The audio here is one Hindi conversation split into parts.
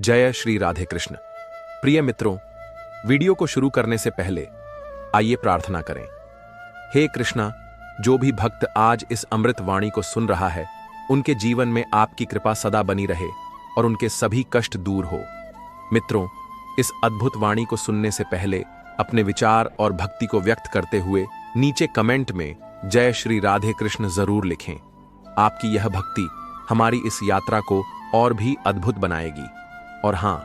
जय श्री राधे कृष्ण। प्रिय मित्रों, वीडियो को शुरू करने से पहले आइए प्रार्थना करें। हे कृष्णा, जो भी भक्त आज इस अमृत वाणी को सुन रहा है, उनके जीवन में आपकी कृपा सदा बनी रहे और उनके सभी कष्ट दूर हो। मित्रों, इस अद्भुत वाणी को सुनने से पहले अपने विचार और भक्ति को व्यक्त करते हुए नीचे कमेंट में जय श्री राधे कृष्ण जरूर लिखें। आपकी यह भक्ति हमारी इस यात्रा को और भी अद्भुत बनाएगी। और हां,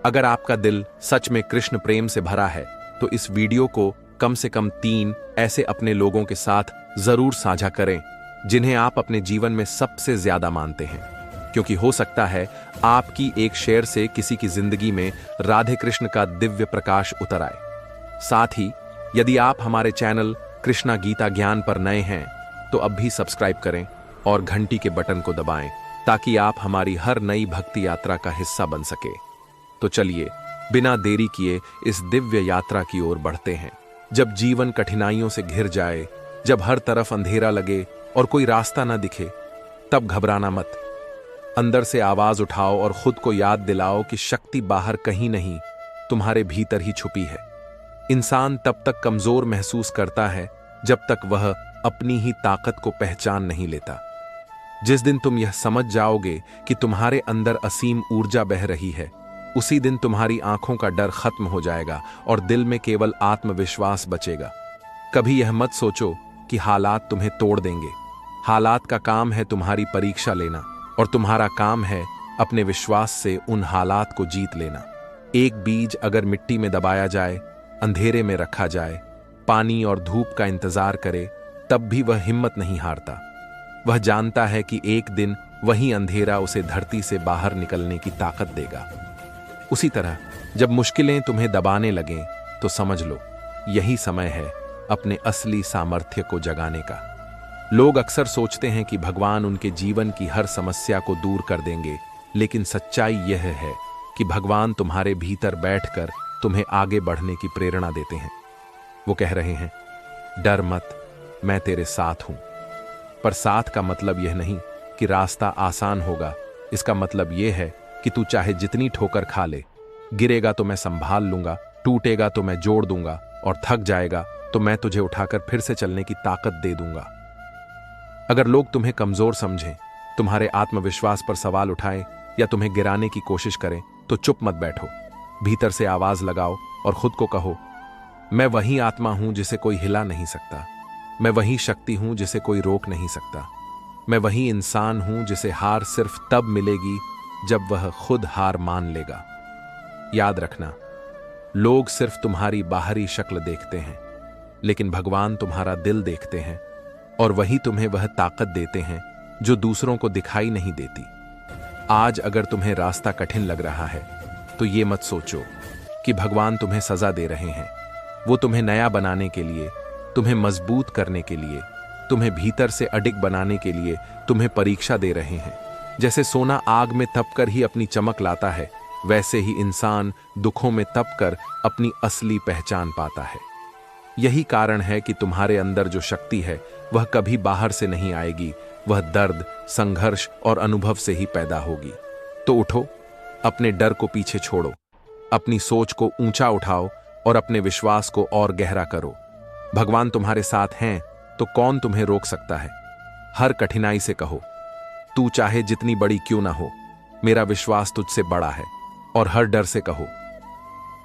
अगर आपका दिल सच में कृष्ण प्रेम से भरा है तो इस वीडियो को कम से कम 3 ऐसे अपने लोगों के साथ जरूर साझा करें जिन्हें आप अपने जीवन में सबसे ज्यादा मानते हैं, क्योंकि हो सकता है आपकी एक शेयर से किसी की जिंदगी में राधे कृष्ण का दिव्य प्रकाश उतर आए। साथ ही यदि आप हमारे चैनल कृष्णा गीता ज्ञान पर नए हैं तो अब भी सब्सक्राइब करें और घंटी के बटन को दबाएं ताकि आप हमारी हर नई भक्ति यात्रा का हिस्सा बन सके। तो चलिए बिना देरी किए इस दिव्य यात्रा की ओर बढ़ते हैं। जब जीवन कठिनाइयों से घिर जाए, जब हर तरफ अंधेरा लगे और कोई रास्ता ना दिखे, तब घबराना मत। अंदर से आवाज उठाओ और खुद को याद दिलाओ कि शक्ति बाहर कहीं नहीं, तुम्हारे भीतर ही छुपी है। इंसान तब तक कमजोर महसूस करता है जब तक वह अपनी ही ताकत को पहचान नहीं लेता। जिस दिन तुम यह समझ जाओगे कि तुम्हारे अंदर असीम ऊर्जा बह रही है, उसी दिन तुम्हारी आंखों का डर खत्म हो जाएगा और दिल में केवल आत्मविश्वास बचेगा। कभी यह मत सोचो कि हालात तुम्हें तोड़ देंगे। हालात का काम है तुम्हारी परीक्षा लेना और तुम्हारा काम है अपने विश्वास से उन हालात को जीत लेना। एक बीज अगर मिट्टी में दबाया जाए, अंधेरे में रखा जाए, पानी और धूप का इंतजार करे, तब भी वह हिम्मत नहीं हारता। वह जानता है कि एक दिन वही अंधेरा उसे धरती से बाहर निकलने की ताकत देगा। उसी तरह जब मुश्किलें तुम्हें दबाने लगें तो समझ लो यही समय है अपने असली सामर्थ्य को जगाने का। लोग अक्सर सोचते हैं कि भगवान उनके जीवन की हर समस्या को दूर कर देंगे, लेकिन सच्चाई यह है कि भगवान तुम्हारे भीतर बैठकर तुम्हें आगे बढ़ने की प्रेरणा देते हैं। वो कह रहे हैं, डर मत, मैं तेरे साथ हूं। पर साथ का मतलब यह नहीं कि रास्ता आसान होगा। इसका मतलब यह है कि तू चाहे जितनी ठोकर खा ले, गिरेगा तो मैं संभाल लूंगा, टूटेगा तो मैं जोड़ दूंगा और थक जाएगा तो मैं तुझे उठाकर फिर से चलने की ताकत दे दूंगा। अगर लोग तुम्हें कमजोर समझें, तुम्हारे आत्मविश्वास पर सवाल उठाएं या तुम्हें गिराने की कोशिश करें तो चुप मत बैठो। भीतर से आवाज लगाओ और खुद को कहो, मैं वही आत्मा हूं जिसे कोई हिला नहीं सकता। मैं वही शक्ति हूं जिसे कोई रोक नहीं सकता। मैं वही इंसान हूं जिसे हार सिर्फ तब मिलेगी जब वह खुद हार मान लेगा। याद रखना, लोग सिर्फ तुम्हारी बाहरी शक्ल देखते हैं, लेकिन भगवान तुम्हारा दिल देखते हैं और वही तुम्हें वह ताकत देते हैं जो दूसरों को दिखाई नहीं देती। आज अगर तुम्हें रास्ता कठिन लग रहा है तो ये मत सोचो कि भगवान तुम्हें सजा दे रहे हैं। वो तुम्हें नया बनाने के लिए, तुम्हें मजबूत करने के लिए, तुम्हें भीतर से अडिग बनाने के लिए तुम्हें परीक्षा दे रहे हैं। जैसे सोना आग में तपकर ही अपनी चमक लाता है, वैसे ही इंसान दुखों में तपकर अपनी असली पहचान पाता है। यही कारण है कि तुम्हारे अंदर जो शक्ति है वह कभी बाहर से नहीं आएगी, वह दर्द, संघर्ष और अनुभव से ही पैदा होगी। तो उठो, अपने डर को पीछे छोड़ो, अपनी सोच को ऊंचा उठाओ और अपने विश्वास को और गहरा करो। भगवान तुम्हारे साथ हैं तो कौन तुम्हें रोक सकता है। हर कठिनाई से कहो, तू चाहे जितनी बड़ी क्यों ना हो, मेरा विश्वास तुझसे बड़ा है। और हर डर से कहो,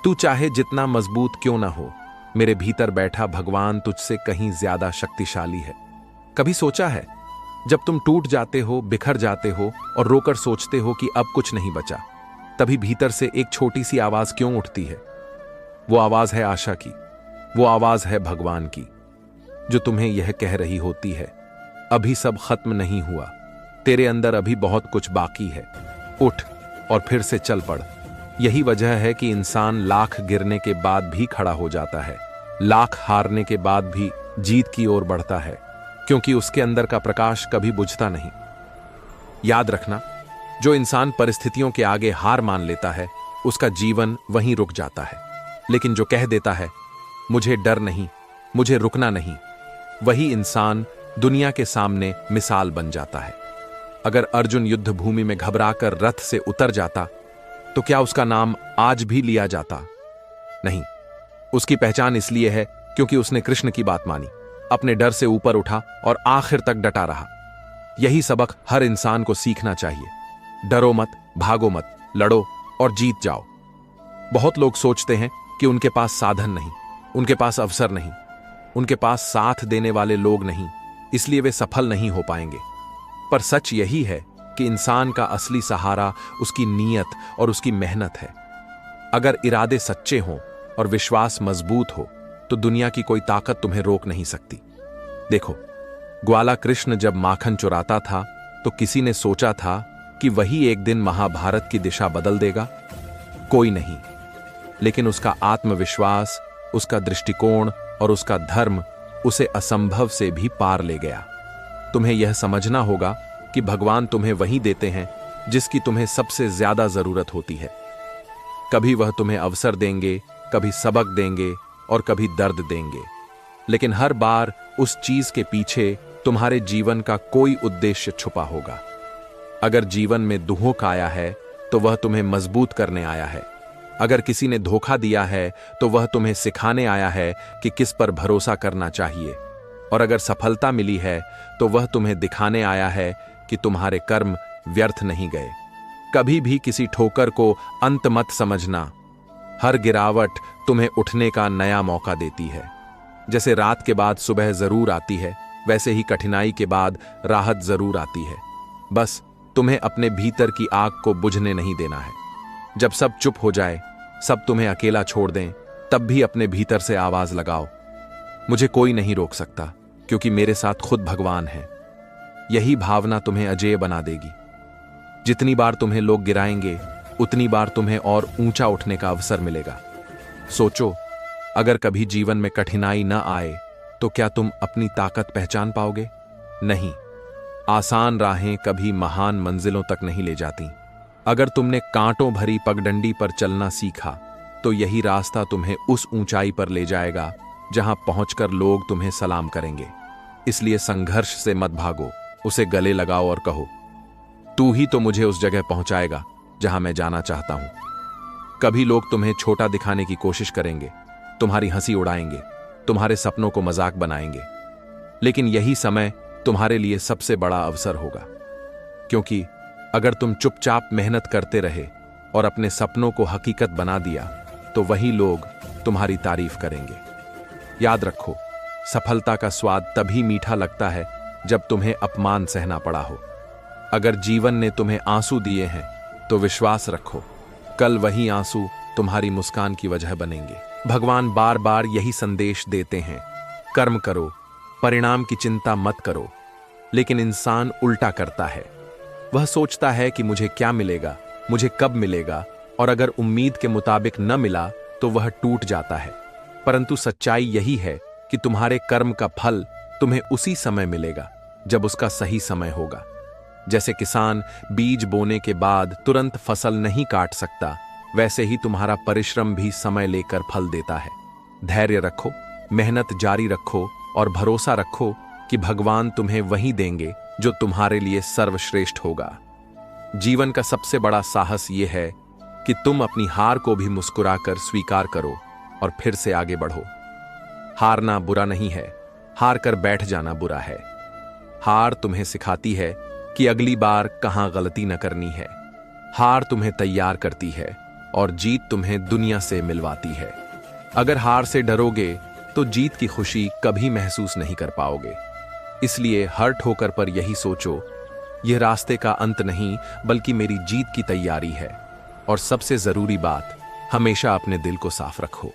तू चाहे जितना मजबूत क्यों ना हो, मेरे भीतर बैठा भगवान तुझसे कहीं ज्यादा शक्तिशाली है। कभी सोचा है, जब तुम टूट जाते हो, बिखर जाते हो और रोकर सोचते हो कि अब कुछ नहीं बचा, तभी भीतर से एक छोटी सी आवाज क्यों उठती है? वो आवाज है आशा की। वो आवाज है भगवान की, जो तुम्हें यह कह रही होती है, अभी सब खत्म नहीं हुआ, तेरे अंदर अभी बहुत कुछ बाकी है। उठ और फिर से चल पड़। यही वजह है कि इंसान लाख गिरने के बाद भी खड़ा हो जाता है, लाख हारने के बाद भी जीत की ओर बढ़ता है, क्योंकि उसके अंदर का प्रकाश कभी बुझता नहीं। याद रखना, जो इंसान परिस्थितियों के आगे हार मान लेता है, उसका जीवन वहीं रुक जाता है। लेकिन जो कह देता है, मुझे डर नहीं, मुझे रुकना नहीं, वही इंसान दुनिया के सामने मिसाल बन जाता है। अगर अर्जुन युद्ध भूमि में घबराकर रथ से उतर जाता तो क्या उसका नाम आज भी लिया जाता? नहीं। उसकी पहचान इसलिए है क्योंकि उसने कृष्ण की बात मानी, अपने डर से ऊपर उठा और आखिर तक डटा रहा। यही सबक हर इंसान को सीखना चाहिए। डरो मत, भागो मत, लड़ो और जीत जाओ। बहुत लोग सोचते हैं कि उनके पास साधन नहीं, उनके पास अवसर नहीं, उनके पास साथ देने वाले लोग नहीं, इसलिए वे सफल नहीं हो पाएंगे। पर सच यही है कि इंसान का असली सहारा उसकी नीयत और उसकी मेहनत है। अगर इरादे सच्चे हों और विश्वास मजबूत हो तो दुनिया की कोई ताकत तुम्हें रोक नहीं सकती। देखो, ग्वाला कृष्ण जब माखन चुराता था तो किसी ने सोचा था कि वही एक दिन महाभारत की दिशा बदल देगा? कोई नहीं। लेकिन उसका आत्मविश्वास, उसका दृष्टिकोण और उसका धर्म उसे असंभव से भी पार ले गया। तुम्हें यह समझना होगा कि भगवान तुम्हें वही देते हैं जिसकी तुम्हें सबसे ज्यादा जरूरत होती है। कभी वह तुम्हें अवसर देंगे, कभी सबक देंगे और कभी दर्द देंगे, लेकिन हर बार उस चीज के पीछे तुम्हारे जीवन का कोई उद्देश्य छुपा होगा। अगर जीवन में दुख आया है तो वह तुम्हें मजबूत करने आया है। अगर किसी ने धोखा दिया है तो वह तुम्हें सिखाने आया है कि किस पर भरोसा करना चाहिए। और अगर सफलता मिली है तो वह तुम्हें दिखाने आया है कि तुम्हारे कर्म व्यर्थ नहीं गए। कभी भी किसी ठोकर को अंत मत समझना। हर गिरावट तुम्हें उठने का नया मौका देती है। जैसे रात के बाद सुबह जरूर आती है, वैसे ही कठिनाई के बाद राहत जरूर आती है। बस तुम्हें अपने भीतर की आग को बुझने नहीं देना है। जब सब चुप हो जाए, सब तुम्हें अकेला छोड़ दें, तब भी अपने भीतर से आवाज लगाओ, मुझे कोई नहीं रोक सकता क्योंकि मेरे साथ खुद भगवान है। यही भावना तुम्हें अजेय बना देगी। जितनी बार तुम्हें लोग गिराएंगे, उतनी बार तुम्हें और ऊंचा उठने का अवसर मिलेगा। सोचो, अगर कभी जीवन में कठिनाई न आए तो क्या तुम अपनी ताकत पहचान पाओगे? नहीं। आसान राहें कभी महान मंजिलों तक नहीं ले जाती। अगर तुमने कांटों भरी पगडंडी पर चलना सीखा तो यही रास्ता तुम्हें उस ऊंचाई पर ले जाएगा जहां पहुंचकर लोग तुम्हें सलाम करेंगे। इसलिए संघर्ष से मत भागो, उसे गले लगाओ और कहो, तू ही तो मुझे उस जगह पहुंचाएगा जहां मैं जाना चाहता हूं। कभी लोग तुम्हें छोटा दिखाने की कोशिश करेंगे, तुम्हारी हंसी उड़ाएंगे, तुम्हारे सपनों को मजाक बनाएंगे, लेकिन यही समय तुम्हारे लिए सबसे बड़ा अवसर होगा। क्योंकि अगर तुम चुपचाप मेहनत करते रहे और अपने सपनों को हकीकत बना दिया तो वही लोग तुम्हारी तारीफ करेंगे। याद रखो, सफलता का स्वाद तभी मीठा लगता है जब तुम्हें अपमान सहना पड़ा हो। अगर जीवन ने तुम्हें आंसू दिए हैं तो विश्वास रखो, कल वही आंसू तुम्हारी मुस्कान की वजह बनेंगे। भगवान बार बार यही संदेश देते हैं, कर्म करो, परिणाम की चिंता मत करो। लेकिन इंसान उल्टा करता है। वह सोचता है कि मुझे क्या मिलेगा, मुझे कब मिलेगा, और अगर उम्मीद के मुताबिक न मिला तो वह टूट जाता है। परंतु सच्चाई यही है कि तुम्हारे कर्म का फल तुम्हें उसी समय मिलेगा जब उसका सही समय होगा। जैसे किसान बीज बोने के बाद तुरंत फसल नहीं काट सकता, वैसे ही तुम्हारा परिश्रम भी समय लेकर फल देता है। धैर्य रखो, मेहनत जारी रखो और भरोसा रखो कि भगवान तुम्हें वही देंगे जो तुम्हारे लिए सर्वश्रेष्ठ होगा। जीवन का सबसे बड़ा साहस यह है कि तुम अपनी हार को भी मुस्कुराकर स्वीकार करो और फिर से आगे बढ़ो। हारना बुरा नहीं है, हार कर बैठ जाना बुरा है। हार तुम्हें सिखाती है कि अगली बार कहां गलती न करनी है। हार तुम्हें तैयार करती है और जीत तुम्हें दुनिया से मिलवाती है। अगर हार से डरोगे तो जीत की खुशी कभी महसूस नहीं कर पाओगे। इसलिए हर ठोकर पर यही सोचो, यह रास्ते का अंत नहीं बल्कि मेरी जीत की तैयारी है। और सबसे जरूरी बात, हमेशा अपने दिल को साफ रखो।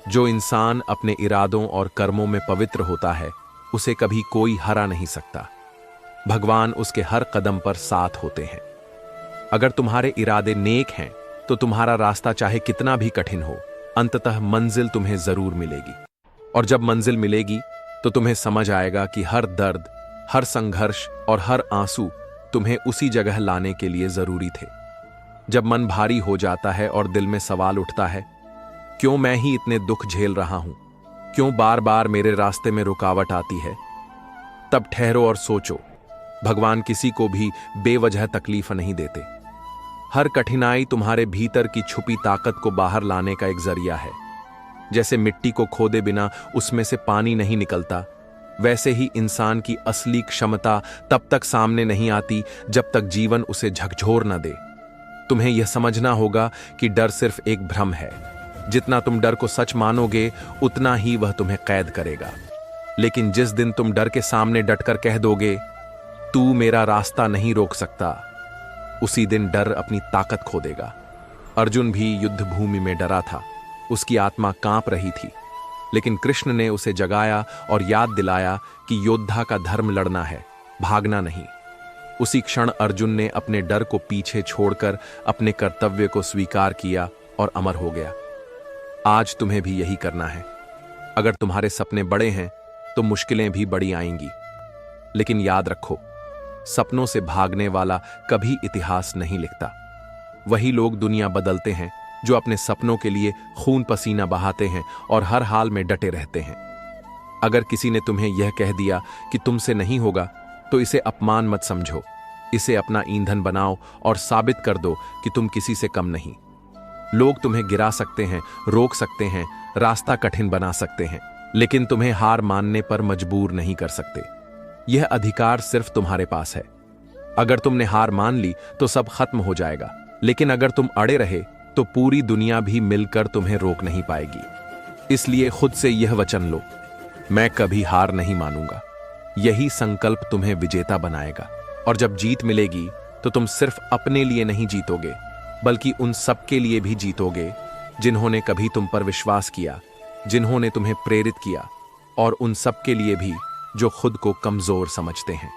जो इंसान अपने इरादों और कर्मों में पवित्र होता है, उसे कभी कोई हरा नहीं सकता। भगवान उसके हर कदम पर साथ होते हैं। अगर तुम्हारे इरादे नेक हैं तो तुम्हारा रास्ता चाहे कितना भी कठिन हो, अंततः मंजिल तुम्हें जरूर मिलेगी। और जब मंजिल मिलेगी तो तुम्हें समझ आएगा कि हर दर्द, हर संघर्ष और हर आंसू तुम्हें उसी जगह लाने के लिए जरूरी थे। जब मन भारी हो जाता है और दिल में सवाल उठता है, क्यों मैं ही इतने दुख झेल रहा हूं, क्यों बार बार मेरे रास्ते में रुकावट आती है, तब ठहरो और सोचो, भगवान किसी को भी बेवजह तकलीफ नहीं देते। हर कठिनाई तुम्हारे भीतर की छुपी ताकत को बाहर लाने का एक जरिया है। जैसे मिट्टी को खोदे बिना उसमें से पानी नहीं निकलता, वैसे ही इंसान की असली क्षमता तब तक सामने नहीं आती जब तक जीवन उसे झकझोर न दे। तुम्हें यह समझना होगा कि डर सिर्फ एक भ्रम है। जितना तुम डर को सच मानोगे उतना ही वह तुम्हें कैद करेगा। लेकिन जिस दिन तुम डर के सामने डटकर कह दोगे, तू मेरा रास्ता नहीं रोक सकता, उसी दिन डर अपनी ताकत खो देगा। अर्जुन भी युद्ध भूमि में डरा था, उसकी आत्मा कांप रही थी, लेकिन कृष्ण ने उसे जगाया और याद दिलाया कि योद्धा का धर्म लड़ना है, भागना नहीं। उसी क्षण अर्जुन ने अपने डर को पीछे छोड़कर अपने कर्तव्य को स्वीकार किया और अमर हो गया। आज तुम्हें भी यही करना है। अगर तुम्हारे सपने बड़े हैं तो मुश्किलें भी बड़ी आएंगी, लेकिन याद रखो, सपनों से भागने वाला कभी इतिहास नहीं लिखता। वही लोग दुनिया बदलते हैं जो अपने सपनों के लिए खून पसीना बहाते हैं और हर हाल में डटे रहते हैं। अगर किसी ने तुम्हें यह कह दिया कि तुमसे नहीं होगा, तो इसे अपमान मत समझो। इसे अपना ईंधन बनाओ और साबित कर दो कि तुम किसी से कम नहीं। लोग तुम्हें गिरा सकते हैं, रोक सकते हैं, रास्ता कठिन बना सकते हैं, लेकिन तुम्हें हार मानने पर मजबूर नहीं कर सकते। यह अधिकार सिर्फ तुम्हारे पास है। अगर तुमने हार मान ली तो सब खत्म हो जाएगा, लेकिन अगर तुम अड़े रहे तो पूरी दुनिया भी मिलकर तुम्हें रोक नहीं पाएगी। इसलिए खुद से यह वचन लो, मैं कभी हार नहीं मानूंगा। यही संकल्प तुम्हें विजेता बनाएगा। और जब जीत मिलेगी तो तुम सिर्फ अपने लिए नहीं जीतोगे, बल्कि उन सबके लिए भी जीतोगे जिन्होंने कभी तुम पर विश्वास किया, जिन्होंने तुम्हें प्रेरित किया, और उन सबके लिए भी जो खुद को कमजोर समझते हैं।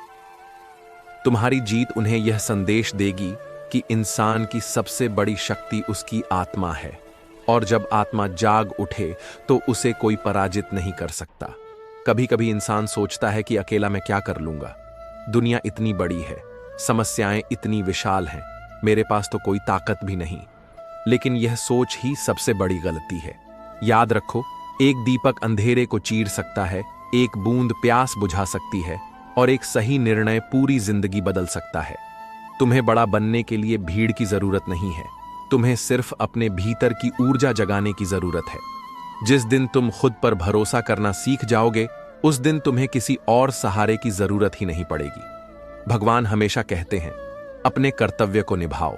तुम्हारी जीत उन्हें यह संदेश देगी कि इंसान की सबसे बड़ी शक्ति उसकी आत्मा है, और जब आत्मा जाग उठे तो उसे कोई पराजित नहीं कर सकता। कभी कभी इंसान सोचता है कि अकेला मैं क्या कर लूंगा, दुनिया इतनी बड़ी है, समस्याएं इतनी विशाल हैं, मेरे पास तो कोई ताकत भी नहीं। लेकिन यह सोच ही सबसे बड़ी गलती है। याद रखो, एक दीपक अंधेरे को चीर सकता है, एक बूंद प्यास बुझा सकती है, और एक सही निर्णय पूरी जिंदगी बदल सकता है। तुम्हें बड़ा बनने के लिए भीड़ की जरूरत नहीं है, तुम्हें सिर्फ अपने भीतर की ऊर्जा जगाने की जरूरत है। जिस दिन तुम खुद पर भरोसा करना सीख जाओगे, उस दिन तुम्हें किसी और सहारे की जरूरत ही नहीं पड़ेगी। भगवान हमेशा कहते हैं, अपने कर्तव्य को निभाओ,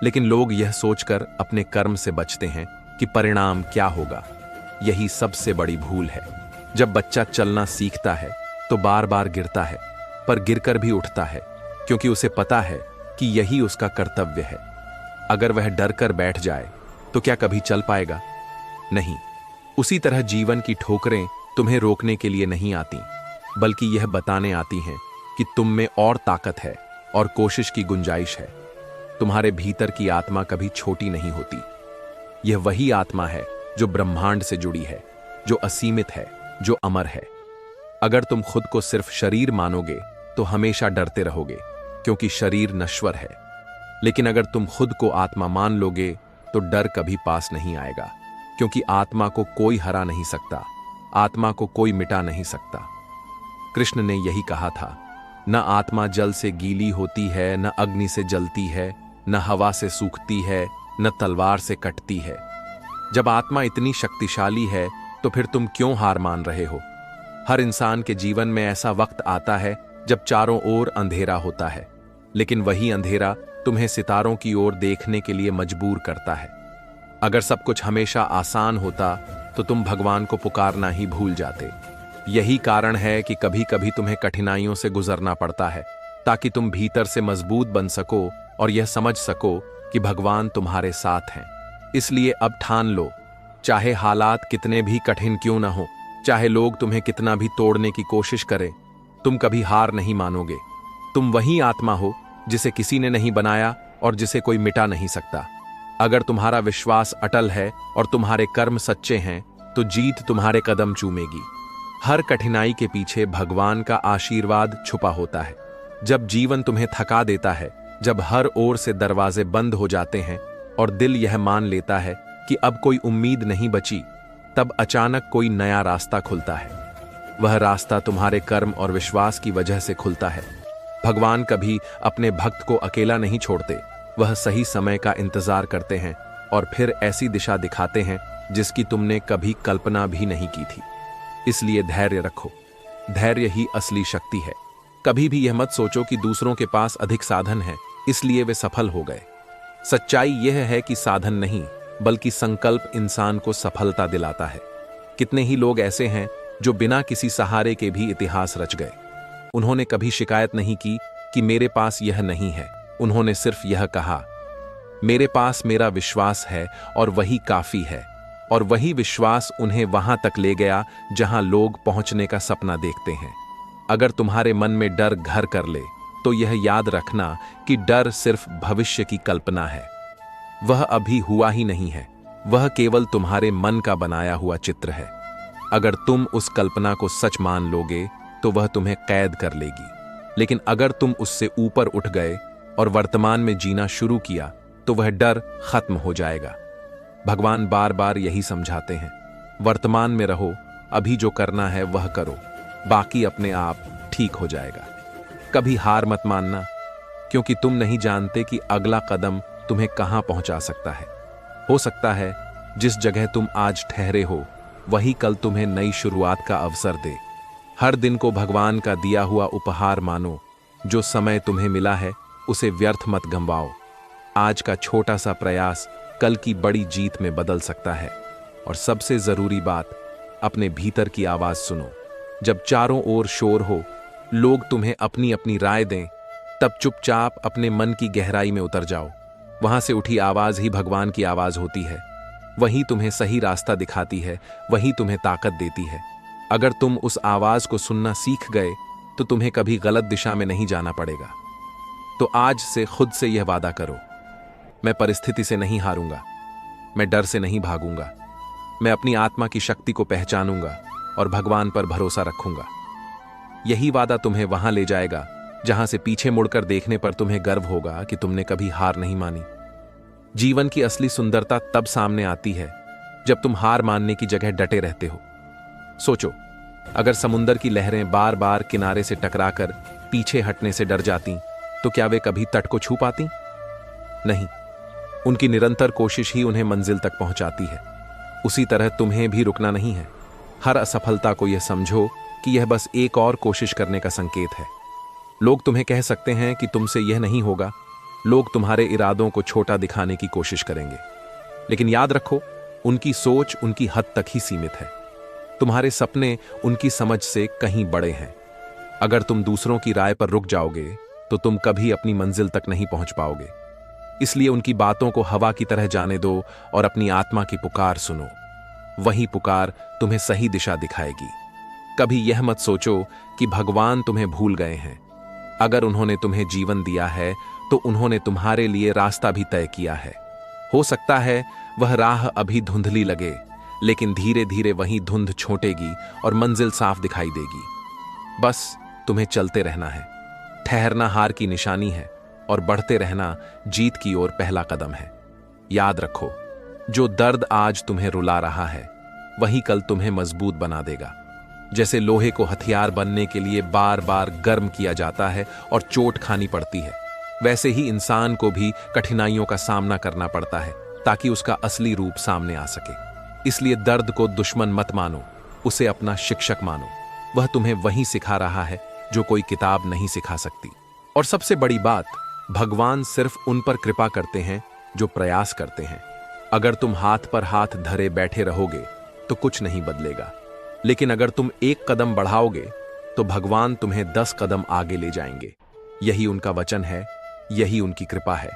लेकिन लोग यह सोचकर अपने कर्म से बचते हैं कि परिणाम क्या होगा। यही सबसे बड़ी भूल है। जब बच्चा चलना सीखता है तो बार बार गिरता है, पर गिरकर भी उठता है, क्योंकि उसे पता है कि यही उसका कर्तव्य है। अगर वह डर कर बैठ जाए तो क्या कभी चल पाएगा? नहीं। उसी तरह जीवन की ठोकरें तुम्हें रोकने के लिए नहीं आती, बल्कि यह बताने आती हैं कि तुम में और ताकत है और कोशिश की गुंजाइश है। तुम्हारे भीतर की आत्मा कभी छोटी नहीं होती। यह वही आत्मा है जो ब्रह्मांड से जुड़ी है, जो असीमित है, जो अमर है। अगर तुम खुद को सिर्फ शरीर मानोगे तो हमेशा डरते रहोगे, क्योंकि शरीर नश्वर है। लेकिन अगर तुम खुद को आत्मा मान लोगे तो डर कभी पास नहीं आएगा, क्योंकि आत्मा को कोई हरा नहीं सकता, आत्मा को कोई मिटा नहीं सकता। कृष्ण ने यही कहा था, न आत्मा जल से गीली होती है, न अग्नि से जलती है, न हवा से सूखती है, न तलवार से कटती है। जब आत्मा इतनी शक्तिशाली है तो फिर तुम क्यों हार मान रहे हो? हर इंसान के जीवन में ऐसा वक्त आता है जब चारों ओर अंधेरा होता है, लेकिन वही अंधेरा तुम्हें सितारों की ओर देखने के लिए मजबूर करता है। अगर सब कुछ हमेशा आसान होता तो तुम भगवान को पुकारना ही भूल जाते। यही कारण है कि कभी कभी तुम्हें कठिनाइयों से गुजरना पड़ता है, ताकि तुम भीतर से मजबूत बन सको और यह समझ सको कि भगवान तुम्हारे साथ हैं। इसलिए अब ठान लो, चाहे हालात कितने भी कठिन क्यों ना हो, चाहे लोग तुम्हें कितना भी तोड़ने की कोशिश करें, तुम कभी हार नहीं मानोगे। तुम वही आत्मा हो जिसे किसी ने नहीं बनाया और जिसे कोई मिटा नहीं सकता। अगर तुम्हारा विश्वास अटल है और तुम्हारे कर्म सच्चे हैं तो जीत तुम्हारे कदम चूमेगी। हर कठिनाई के पीछे भगवान का आशीर्वाद छुपा होता है। जब जीवन तुम्हें थका देता है, जब हर ओर से दरवाजे बंद हो जाते हैं और दिल यह मान लेता है कि अब कोई उम्मीद नहीं बची, तब अचानक कोई नया रास्ता खुलता है। वह रास्ता तुम्हारे कर्म और विश्वास की वजह से खुलता है। भगवान कभी अपने भक्त को अकेला नहीं छोड़ते, वह सही समय का इंतजार करते हैं और फिर ऐसी दिशा दिखाते हैं जिसकी तुमने कभी कल्पना भी नहीं की थी। इसलिए धैर्य रखो। धैर्य ही असली शक्ति है। कभी भी यह मत सोचो कि दूसरों के पास अधिक साधन है इसलिए वे सफल हो गए। सच्चाई यह है कि साधन नहीं बल्कि संकल्प इंसान को सफलता दिलाता है। कितने ही लोग ऐसे हैं जो बिना किसी सहारे के भी इतिहास रच गए। उन्होंने कभी शिकायत नहीं की कि मेरे पास यह नहीं है। उन्होंने सिर्फ यह कहा, मेरे पास मेरा विश्वास है और वही काफी है। और वही विश्वास उन्हें वहां तक ले गया जहां लोग पहुंचने का सपना देखते हैं। अगर तुम्हारे मन में डर घर कर ले तो यह याद रखना कि डर सिर्फ भविष्य की कल्पना है। वह अभी हुआ ही नहीं है, वह केवल तुम्हारे मन का बनाया हुआ चित्र है। अगर तुम उस कल्पना को सच मान लोगे तो वह तुम्हें कैद कर लेगी, लेकिन अगर तुम उससे ऊपर उठ गए और वर्तमान में जीना शुरू किया तो वह डर खत्म हो जाएगा। भगवान बार बार यही समझाते हैं, वर्तमान में रहो, अभी जो करना है वह करो, बाकी अपने आप ठीक हो जाएगा। कभी हार मत मानना, क्योंकि तुम नहीं जानते कि अगला कदम तुम्हें कहां पहुंचा सकता है। हो सकता है जिस जगह तुम आज ठहरे हो वही कल तुम्हें नई शुरुआत का अवसर दे। हर दिन को भगवान का दिया हुआ उपहार मानो। जो समय तुम्हें मिला है उसे व्यर्थ मत गंवाओ। आज का छोटा सा प्रयास कल की बड़ी जीत में बदल सकता है। और सबसे जरूरी बात, अपने भीतर की आवाज सुनो। जब चारों ओर शोर हो, लोग तुम्हें अपनी अपनी राय दें, तब चुपचाप अपने मन की गहराई में उतर जाओ। वहां से उठी आवाज ही भगवान की आवाज होती है। वही तुम्हें सही रास्ता दिखाती है, वही तुम्हें ताकत देती है। अगर तुम उस आवाज को सुनना सीख गए तो तुम्हें कभी गलत दिशा में नहीं जाना पड़ेगा। तो आज से खुद से यह वादा करो, मैं परिस्थिति से नहीं हारूंगा, मैं डर से नहीं भागूंगा, मैं अपनी आत्मा की शक्ति को पहचानूंगा और भगवान पर भरोसा रखूंगा। यही वादा तुम्हें वहां ले जाएगा जहां से पीछे मुड़कर देखने पर तुम्हें गर्व होगा कि तुमने कभी हार नहीं मानी। जीवन की असली सुंदरता तब सामने आती है जब तुम हार मानने की जगह डटे रहते हो। सोचो, अगर समुंदर की लहरें बार बार किनारे से टकराकर पीछे हटने से डर जाती तो क्या वे कभी तट को छू पाती? नहीं, उनकी निरंतर कोशिश ही उन्हें मंजिल तक पहुंचाती है। उसी तरह तुम्हें भी रुकना नहीं है। हर असफलता को यह समझो कि यह बस एक और कोशिश करने का संकेत है। लोग तुम्हें कह सकते हैं कि तुमसे यह नहीं होगा, लोग तुम्हारे इरादों को छोटा दिखाने की कोशिश करेंगे, लेकिन याद रखो, उनकी सोच उनकी हद तक ही सीमित है। तुम्हारे सपने उनकी समझ से कहीं बड़े हैं। अगर तुम दूसरों की राय पर रुक जाओगे तो तुम कभी अपनी मंजिल तक नहीं पहुंच पाओगे। इसलिए उनकी बातों को हवा की तरह जाने दो और अपनी आत्मा की पुकार सुनो। वही पुकार तुम्हें सही दिशा दिखाएगी। कभी यह मत सोचो कि भगवान तुम्हें भूल गए हैं। अगर उन्होंने तुम्हें जीवन दिया है तो उन्होंने तुम्हारे लिए रास्ता भी तय किया है। हो सकता है वह राह अभी धुंधली लगे, लेकिन धीरे धीरे वही धुंध छोटेगी और मंजिल साफ दिखाई देगी। बस तुम्हें चलते रहना है। ठहरना हार की निशानी है और बढ़ते रहना जीत की ओर पहला कदम है। याद रखो, जो दर्द आज तुम्हें रुला रहा है वही कल तुम्हें मजबूत बना देगा। जैसे लोहे को हथियार बनने के लिए बार बार गर्म किया जाता है और चोट खानी पड़ती है, वैसे ही इंसान को भी कठिनाइयों का सामना करना पड़ता है ताकि उसका असली रूप सामने आ सके। इसलिए दर्द को दुश्मन मत मानो, उसे अपना शिक्षक मानो। वह तुम्हें वही सिखा रहा है जो कोई किताब नहीं सिखा सकती। और सबसे बड़ी बात, भगवान सिर्फ उन पर कृपा करते हैं जो प्रयास करते हैं। अगर तुम हाथ पर हाथ धरे बैठे रहोगे तो कुछ नहीं बदलेगा, लेकिन अगर तुम एक कदम बढ़ाओगे तो भगवान तुम्हें 10 कदम आगे ले जाएंगे। यही उनका वचन है, यही उनकी कृपा है।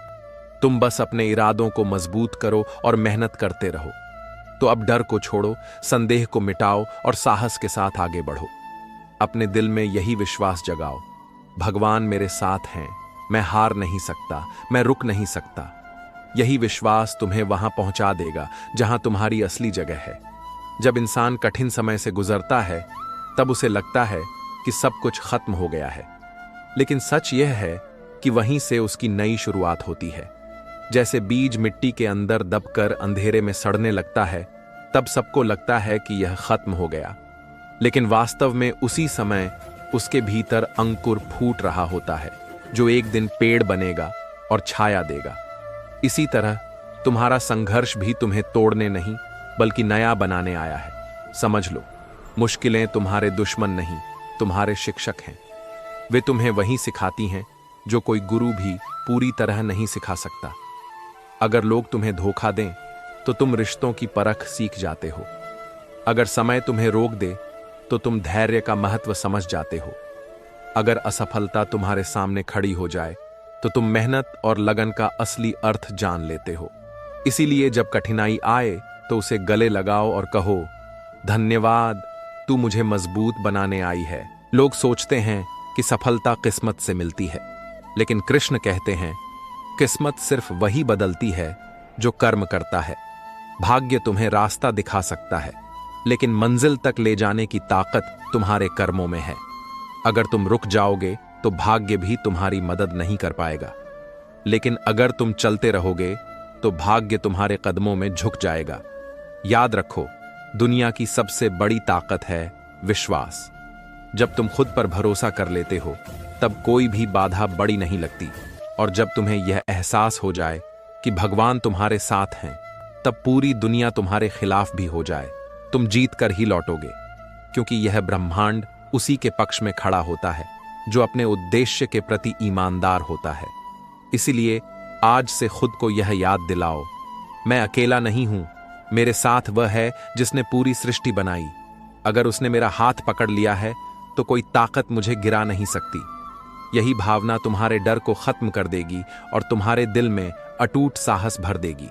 तुम बस अपने इरादों को मजबूत करो और मेहनत करते रहो। तो अब डर को छोड़ो, संदेह को मिटाओ और साहस के साथ आगे बढ़ो। अपने दिल में यही विश्वास जगाओ, भगवान मेरे साथ हैं, मैं हार नहीं सकता, मैं रुक नहीं सकता। यही विश्वास तुम्हें वहां पहुंचा देगा जहां तुम्हारी असली जगह है। जब इंसान कठिन समय से गुजरता है तब उसे लगता है कि सब कुछ खत्म हो गया है, लेकिन सच यह है कि वहीं से उसकी नई शुरुआत होती है। जैसे बीज मिट्टी के अंदर दबकर अंधेरे में सड़ने लगता है, तब सबको लगता है कि यह खत्म हो गया, लेकिन वास्तव में उसी समय उसके भीतर अंकुर फूट रहा होता है, जो एक दिन पेड़ बनेगा और छाया देगा। इसी तरह तुम्हारा संघर्ष भी तुम्हें तोड़ने नहीं बल्कि नया बनाने आया है। समझ लो, मुश्किलें तुम्हारे दुश्मन नहीं, तुम्हारे शिक्षक हैं। वे तुम्हें वही सिखाती हैं जो कोई गुरु भी पूरी तरह नहीं सिखा सकता। अगर लोग तुम्हें धोखा दें तो तुम रिश्तों की परख सीख जाते हो। अगर समय तुम्हें रोक दे तो तुम धैर्य का महत्व समझ जाते हो। अगर असफलता तुम्हारे सामने खड़ी हो जाए तो तुम मेहनत और लगन का असली अर्थ जान लेते हो। इसीलिए जब कठिनाई आए तो उसे गले लगाओ और कहो, धन्यवाद, तू मुझे मजबूत बनाने आई है। लोग सोचते हैं कि सफलता किस्मत से मिलती है, लेकिन कृष्ण कहते हैं, किस्मत सिर्फ वही बदलती है जो कर्म करता है। भाग्य तुम्हें रास्ता दिखा सकता है, लेकिन मंजिल तक ले जाने की ताकत तुम्हारे कर्मों में है। अगर तुम रुक जाओगे तो भाग्य भी तुम्हारी मदद नहीं कर पाएगा, लेकिन अगर तुम चलते रहोगे तो भाग्य तुम्हारे कदमों में झुक जाएगा। याद रखो, दुनिया की सबसे बड़ी ताकत है विश्वास। जब तुम खुद पर भरोसा कर लेते हो तब कोई भी बाधा बड़ी नहीं लगती, और जब तुम्हें यह एहसास हो जाए कि भगवान तुम्हारे साथ हैं, तब पूरी दुनिया तुम्हारे खिलाफ भी हो जाए, तुम जीत कर ही लौटोगे, क्योंकि यह ब्रह्मांड उसी के पक्ष में खड़ा होता है जो अपने उद्देश्य के प्रति ईमानदार होता है। इसलिए आज से खुद को यह याद दिलाओ, मैं अकेला नहीं हूं, मेरे साथ वह है जिसने पूरी सृष्टि बनाई। अगर उसने मेरा हाथ पकड़ लिया है तो कोई ताकत मुझे गिरा नहीं सकती। यही भावना तुम्हारे डर को खत्म कर देगी और तुम्हारे दिल में अटूट साहस भर देगी।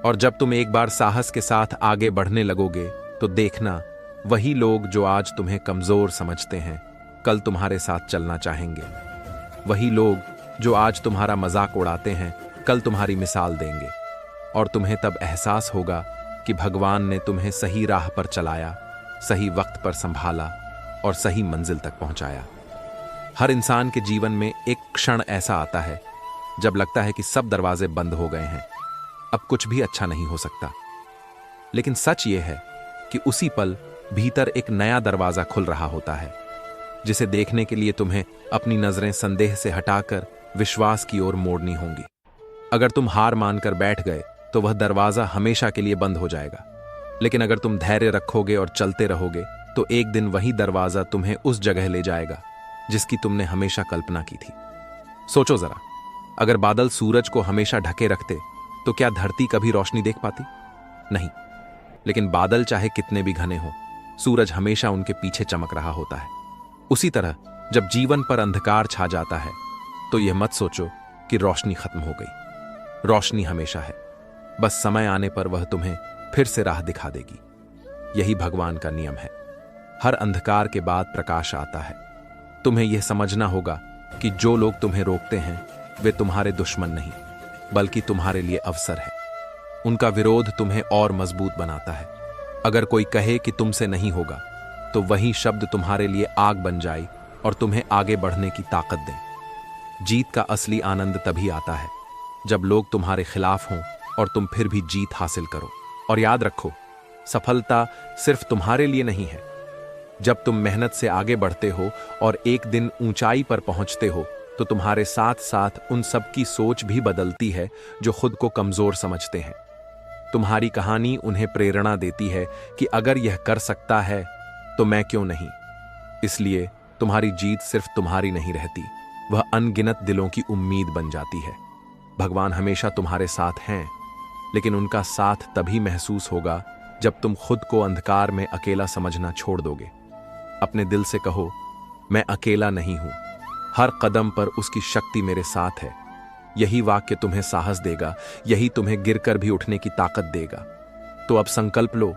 और जब तुम एक बार साहस के साथ आगे बढ़ने लगोगे तो देखना, वही लोग जो आज तुम्हें कमजोर समझते हैं कल तुम्हारे साथ चलना चाहेंगे। वही लोग जो आज तुम्हारा मजाक उड़ाते हैं कल तुम्हारी मिसाल देंगे, और तुम्हें तब एहसास होगा कि भगवान ने तुम्हें सही राह पर चलाया, सही वक्त पर संभाला और सही मंजिल तक पहुंचाया। हर इंसान के जीवन में एक क्षण ऐसा आता है जब लगता है कि सब दरवाजे बंद हो गए हैं, अब कुछ भी अच्छा नहीं हो सकता। लेकिन सच यह है कि उसी पल भीतर एक नया दरवाजा खुल रहा होता है, जिसे देखने के लिए तुम्हें अपनी नजरें संदेह से हटाकर विश्वास की ओर मोड़नी होंगी। अगर तुम हार मानकर बैठ गए तो वह दरवाजा हमेशा के लिए बंद हो जाएगा, लेकिन अगर तुम धैर्य रखोगे और चलते रहोगे तो एक दिन वही दरवाजा तुम्हें उस जगह ले जाएगा जिसकी तुमने हमेशा कल्पना की थी। सोचो जरा, अगर बादल सूरज को हमेशा ढके रखते तो क्या धरती कभी रोशनी देख पाती? नहीं। लेकिन बादल चाहे कितने भी घने हों, सूरज हमेशा उनके पीछे चमक रहा होता है। उसी तरह जब जीवन पर अंधकार छा जाता है तो यह मत सोचो कि रोशनी खत्म हो गई। रोशनी हमेशा है, बस समय आने पर वह तुम्हें फिर से राह दिखा देगी। यही भगवान का नियम है, हर अंधकार के बाद प्रकाश आता है। तुम्हें यह समझना होगा कि जो लोग तुम्हें रोकते हैं वे तुम्हारे दुश्मन नहीं, बल्कि तुम्हारे लिए अवसर है। उनका विरोध तुम्हें और मजबूत बनाता है। अगर कोई कहे कि तुमसे नहीं होगा तो वही शब्द तुम्हारे लिए आग बन जाए और तुम्हें आगे बढ़ने की ताकत दें। जीत का असली आनंद तभी आता है जब लोग तुम्हारे खिलाफ हों और तुम फिर भी जीत हासिल करो। और याद रखो, सफलता सिर्फ तुम्हारे लिए नहीं है। जब तुम मेहनत से आगे बढ़ते हो और एक दिन ऊंचाई पर पहुंचते हो तो तुम्हारे साथ साथ उन सब की सोच भी बदलती है जो खुद को कमजोर समझते हैं। तुम्हारी कहानी उन्हें प्रेरणा देती है कि अगर यह कर सकता है तो मैं क्यों नहीं। इसलिए तुम्हारी जीत सिर्फ तुम्हारी नहीं रहती, वह अनगिनत दिलों की उम्मीद बन जाती है। भगवान हमेशा तुम्हारे साथ हैं, लेकिन उनका साथ तभी महसूस होगा जब तुम खुद को अंधकार में अकेला समझना छोड़ दोगे। अपने दिल से कहो, मैं अकेला नहीं हूं, हर कदम पर उसकी शक्ति मेरे साथ है। यही वाक्य तुम्हें साहस देगा, यही तुम्हें गिरकर भी उठने की ताकत देगा। तो अब संकल्प लो,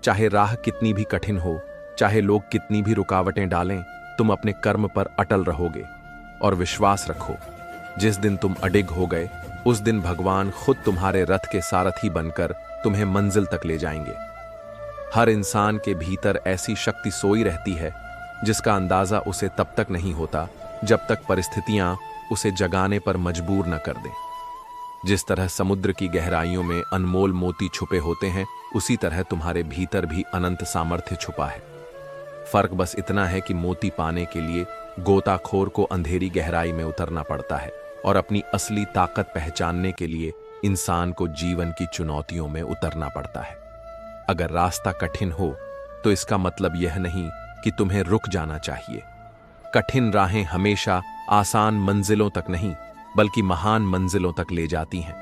चाहे राह कितनी भी कठिन हो, चाहे लोग कितनी भी रुकावटें डालें, तुम अपने कर्म पर अटल रहोगे। और विश्वास रखो, जिस दिन तुम अडिग हो गए उस दिन भगवान खुद तुम्हारे रथ के सारथी बनकर तुम्हें मंजिल तक ले जाएंगे। हर इंसान के भीतर ऐसी शक्ति सोई रहती है जिसका अंदाजा उसे तब तक नहीं होता जब तक परिस्थितियां उसे जगाने पर मजबूर न कर दें। जिस तरह समुद्र की गहराइयों में अनमोल मोती छुपे होते हैं, उसी तरह तुम्हारे भीतर भी अनंत सामर्थ्य छुपा है। फर्क बस इतना है कि मोती पाने के लिए गोताखोर को अंधेरी गहराई में उतरना पड़ता है और अपनी असली ताकत पहचानने के लिए इंसान को जीवन की चुनौतियों में उतरना पड़ता है। अगर रास्ता कठिन हो तो इसका मतलब यह नहीं कि तुम्हें रुक जाना चाहिए। कठिन राहें हमेशा आसान मंजिलों तक नहीं बल्कि महान मंजिलों तक ले जाती हैं।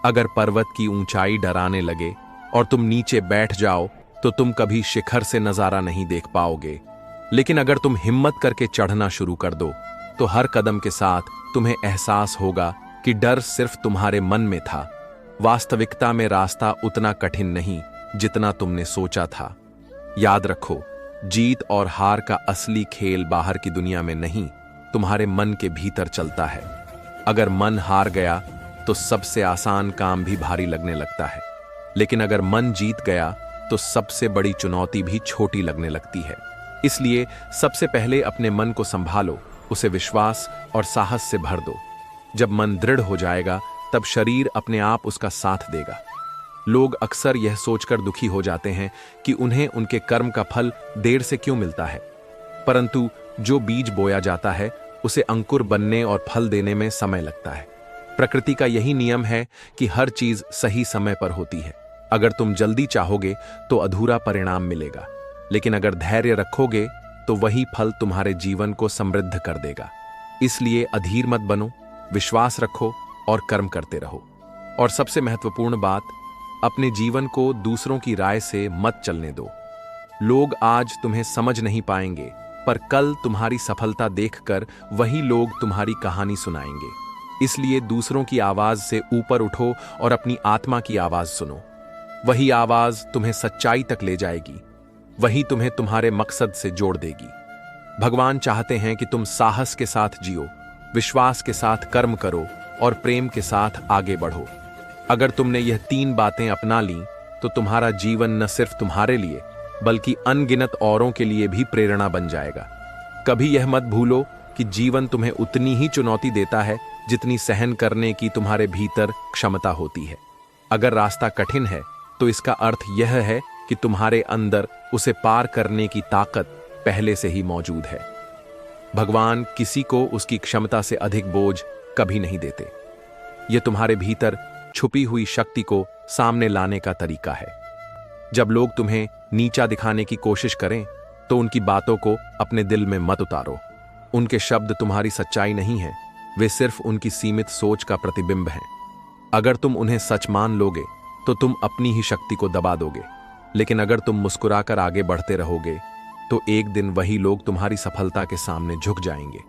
अगर पर्वत की ऊंचाई डराने लगे और तुम नीचे बैठ जाओ तो तुम कभी शिखर से नजारा नहीं देख पाओगे। लेकिन अगर तुम हिम्मत करके चढ़ना शुरू कर दो तो हर कदम के साथ तुम्हें एहसास होगा कि डर सिर्फ तुम्हारे मन में था। वास्तविकता में रास्ता उतना कठिन नहीं जितना तुमने सोचा था। याद रखो, जीत और हार का असली खेल बाहर की दुनिया में नहीं, तुम्हारे मन के भीतर चलता है। अगर मन हार गया तो सबसे आसान काम भी भारी लगने लगता है, लेकिन अगर मन जीत गया तो सबसे बड़ी चुनौती भी छोटी लगने लगती है। इसलिए सबसे पहले अपने मन को संभालो, उसे विश्वास और साहस से भर दो। जब मन दृढ़ हो जाएगा तब शरीर अपने आप उसका साथ देगा। लोग अक्सर यह सोचकर दुखी हो जाते हैं कि उन्हें उनके कर्म का फल देर से क्यों मिलता है, परंतु जो बीज बोया जाता है उसे अंकुर बनने और फल देने में समय लगता है। प्रकृति का यही नियम है कि हर चीज सही समय पर होती है। अगर तुम जल्दी चाहोगे तो अधूरा परिणाम मिलेगा, लेकिन अगर धैर्य रखोगे तो वही फल तुम्हारे जीवन को समृद्ध कर देगा। इसलिए अधीर मत बनो, विश्वास रखो और कर्म करते रहो। और सबसे महत्वपूर्ण बात, अपने जीवन को दूसरों की राय से मत चलने दो। लोग आज तुम्हें समझ नहीं पाएंगे, पर कल तुम्हारी सफलता देखकर वही लोग तुम्हारी कहानी सुनाएंगे। इसलिए दूसरों की आवाज से ऊपर उठो और अपनी आत्मा की आवाज सुनो। वही आवाज तुम्हें सच्चाई तक ले जाएगी, वही तुम्हें तुम्हारे मकसद से जोड़ देगी। भगवान चाहते हैं कि तुम साहस के साथ जियो, विश्वास के साथ कर्म करो और प्रेम के साथ आगे बढ़ो। अगर तुमने यह 3 बातें अपना लीं तो तुम्हारा जीवन न सिर्फ तुम्हारे लिए बल्कि अनगिनत औरों के लिए भी प्रेरणा बन जाएगा। कभी यह मत भूलो कि जीवन तुम्हें उतनी ही चुनौती देता है जितनी सहन करने की तुम्हारे भीतर क्षमता होती है। अगर रास्ता कठिन है तो इसका अर्थ यह है कि तुम्हारे अंदर उसे पार करने की ताकत पहले से ही मौजूद है। भगवान किसी को उसकी क्षमता से अधिक बोझ कभी नहीं देते। यह तुम्हारे भीतर छुपी हुई शक्ति को सामने लाने का तरीका है। जब लोग तुम्हें नीचा दिखाने की कोशिश करें तो उनकी बातों को अपने दिल में मत उतारो। उनके शब्द तुम्हारी सच्चाई नहीं है, वे सिर्फ उनकी सीमित सोच का प्रतिबिंब हैं। अगर तुम उन्हें सच मान लोगे तो तुम अपनी ही शक्ति को दबा दोगे, लेकिन अगर तुम मुस्कुराकर आगे बढ़ते रहोगे तो एक दिन वही लोग तुम्हारी सफलता के सामने झुक जाएंगे।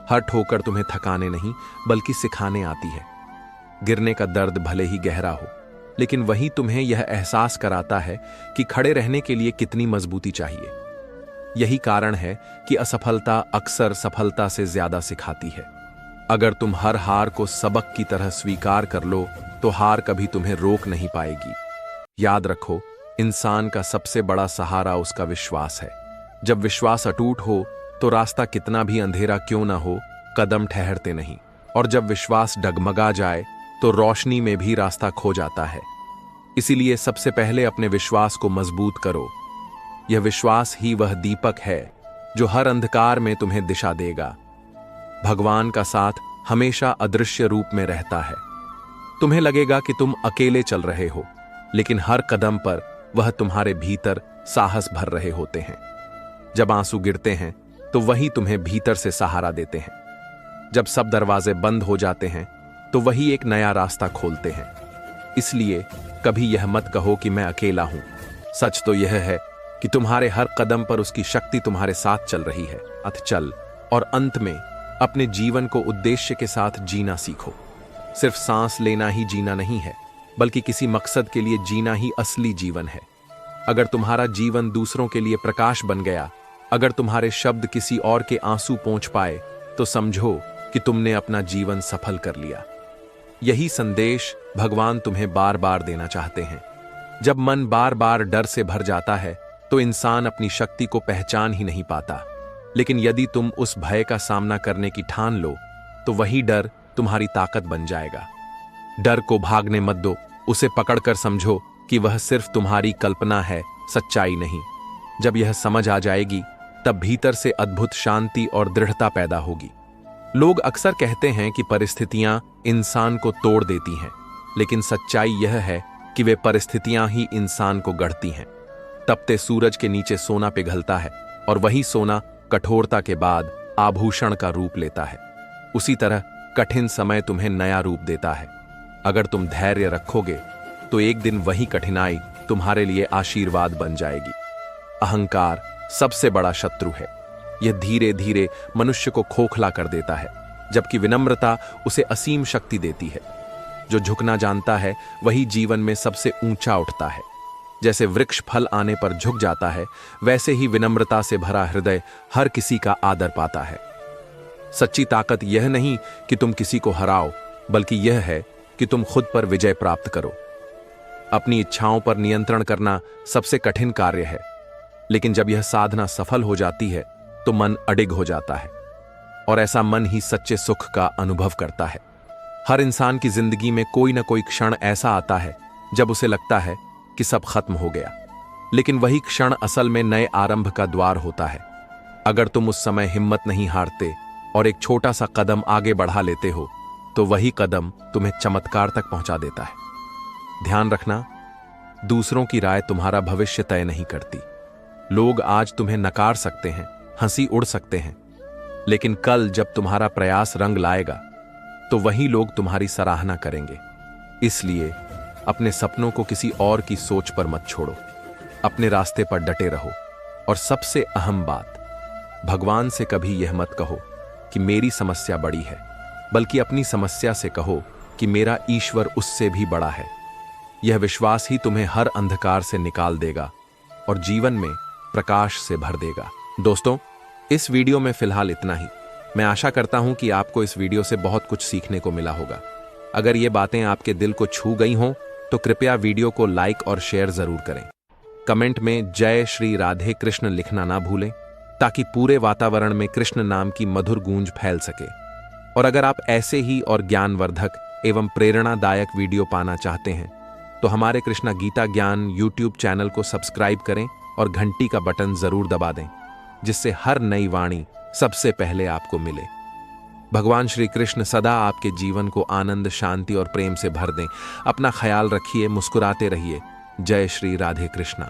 हर ठोकर तुम्हें थकाने नहीं बल्कि सिखाने आती है। गिरने का दर्द भले ही गहरा हो, लेकिन वही तुम्हें यह एहसास कराता है कि खड़े रहने के लिए कितनी मजबूती चाहिए। यही कारण है कि असफलता अक्सर सफलता से ज्यादा सिखाती है। अगर तुम हर हार को सबक की तरह स्वीकार कर लो तो हार कभी तुम्हें रोक नहीं पाएगी। याद रखो, इंसान का सबसे बड़ा सहारा उसका विश्वास है। जब विश्वास अटूट हो तो रास्ता कितना भी अंधेरा क्यों ना हो, कदम ठहरते नहीं। और जब विश्वास डगमगा जाए तो रोशनी में भी रास्ता खो जाता है। इसीलिए सबसे पहले अपने विश्वास को मजबूत करो। यह विश्वास ही वह दीपक है जो हर अंधकार में तुम्हें दिशा देगा। भगवान का साथ हमेशा अदृश्य रूप में रहता है। तुम्हें लगेगा कि तुम अकेले चल रहे हो, लेकिन हर कदम पर वह तुम्हारे भीतर साहस भर रहे होते हैं। जब आंसू गिरते हैं तो वही तुम्हें भीतर से सहारा देते हैं। जब सब दरवाजे बंद हो जाते हैं तो वही एक नया रास्ता खोलते हैं। इसलिए कभी यह मत कहो कि मैं अकेला हूं। सच तो यह है कि तुम्हारे हर कदम पर उसकी शक्ति तुम्हारे साथ चल रही है। अथ चल और अंत में अपने जीवन को उद्देश्य के साथ जीना सीखो। सिर्फ सांस लेना ही जीना नहीं है, बल्कि किसी मकसद के लिए जीना ही असली जीवन है। अगर तुम्हारा जीवन दूसरों के लिए प्रकाश बन गया, अगर तुम्हारे शब्द किसी और के आंसू पोंछ पाए, तो समझो कि तुमने अपना जीवन सफल कर लिया। यही संदेश भगवान तुम्हें बार बार देना चाहते हैं। जब मन बार बार डर से भर जाता है तो इंसान अपनी शक्ति को पहचान ही नहीं पाता। लेकिन यदि तुम उस भय का सामना करने की ठान लो तो वही डर तुम्हारी ताकत बन जाएगा। डर को भागने मत दो, उसे पकड़कर समझो कि वह सिर्फ तुम्हारी कल्पना है, सच्चाई नहीं। जब यह समझ आ जाएगी तब भीतर से अद्भुत शांति और दृढ़ता पैदा होगी। लोग अक्सर कहते हैं कि परिस्थितियां इंसान को तोड़ देती हैं, लेकिन सच्चाई यह है कि वे परिस्थितियां ही इंसान को गढ़ती हैं। तपते सूरज के नीचे सोना पिघलता है और वही सोना कठोरता के बाद आभूषण का रूप लेता है। उसी तरह कठिन समय तुम्हें नया रूप देता है। अगर तुम धैर्य रखोगे तो एक दिन वही कठिनाई तुम्हारे लिए आशीर्वाद बन जाएगी। अहंकार सबसे बड़ा शत्रु है। यह धीरे धीरे मनुष्य को खोखला कर देता है, जबकि विनम्रता उसे असीम शक्ति देती है। जो झुकना जानता है वही जीवन में सबसे ऊंचा उठता है। जैसे वृक्ष फल आने पर झुक जाता है, वैसे ही विनम्रता से भरा हृदय हर किसी का आदर पाता है। सच्ची ताकत यह नहीं कि तुम किसी को हराओ, बल्कि यह है कि तुम खुद पर विजय प्राप्त करो। अपनी इच्छाओं पर नियंत्रण करना सबसे कठिन कार्य है, लेकिन जब यह साधना सफल हो जाती है तो मन अडिग हो जाता है, और ऐसा मन ही सच्चे सुख का अनुभव करता है। हर इंसान की जिंदगी में कोई ना कोई क्षण ऐसा आता है जब उसे लगता है कि सब खत्म हो गया, लेकिन वही क्षण असल में नए आरंभ का द्वार होता है। अगर तुम उस समय हिम्मत नहीं हारते और एक छोटा सा कदम आगे बढ़ा लेते हो, तो वही कदम तुम्हें चमत्कार तक पहुंचा देता है। ध्यान रखना, दूसरों की राय तुम्हारा भविष्य तय नहीं करती। लोग आज तुम्हें नकार सकते हैं, हंसी उड़ सकते हैं, लेकिन कल जब तुम्हारा प्रयास रंग लाएगा तो वही लोग तुम्हारी सराहना करेंगे। इसलिए अपने सपनों को किसी और की सोच पर मत छोड़ो, अपने रास्ते पर डटे रहो। और सबसे अहम बात, भगवान से कभी यह मत कहो कि मेरी समस्या बड़ी है, बल्कि अपनी समस्या से कहो कि मेरा ईश्वर उससे भी बड़ा है। यह विश्वास ही तुम्हें हर अंधकार से निकाल देगा और जीवन में प्रकाश से भर देगा। दोस्तों, इस वीडियो में फिलहाल इतना ही। मैं आशा करता हूं कि आपको इस वीडियो से बहुत कुछ सीखने को मिला होगा। अगर ये बातें आपके दिल को छू गई हों तो कृपया वीडियो को लाइक और शेयर जरूर करें। कमेंट में जय श्री राधे कृष्ण लिखना ना भूलें, ताकि पूरे वातावरण में कृष्ण नाम की मधुर गूंज फैल सके। और अगर आप ऐसे ही और ज्ञानवर्धक एवं प्रेरणादायक वीडियो पाना चाहते हैं तो हमारे कृष्णा गीता ज्ञान यूट्यूब चैनल को सब्सक्राइब करें और घंटी का बटन जरूर दबा दें, जिससे हर नई वाणी सबसे पहले आपको मिले। भगवान श्री कृष्ण सदा आपके जीवन को आनंद, शांति और प्रेम से भर दें। अपना ख्याल रखिए, मुस्कुराते रहिए। जय श्री राधे कृष्णा।